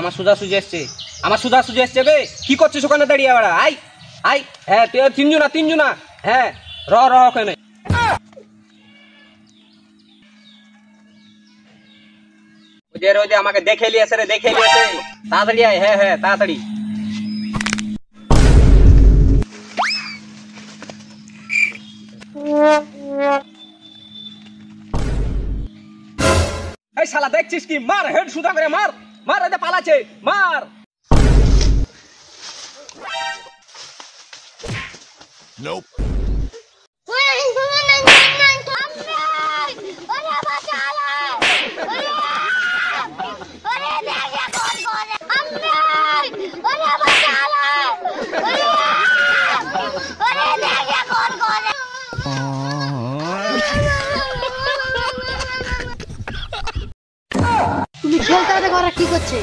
আমার সোজাসুজি আসছে, আমার সোজাসুজি আসছে বে। কি করছিস ওখানে দাঁড়িয়ে? আবার আই আই। হ্যাঁ তিনজনা। হ্যাঁ র ওখানে। ওই যে আমাকে দেখে লিয়েছে রে, দেখে লিয়েছে। তাড়াতাড়ি আয়। হ্যাঁ তাড়াতাড়ি। এই শালা দেখছিস কি? মার হেড সুদা করে মার। এতে পালাচ্ছে, মার। Nope. তুমি খেলতে ঘরে কি করছে?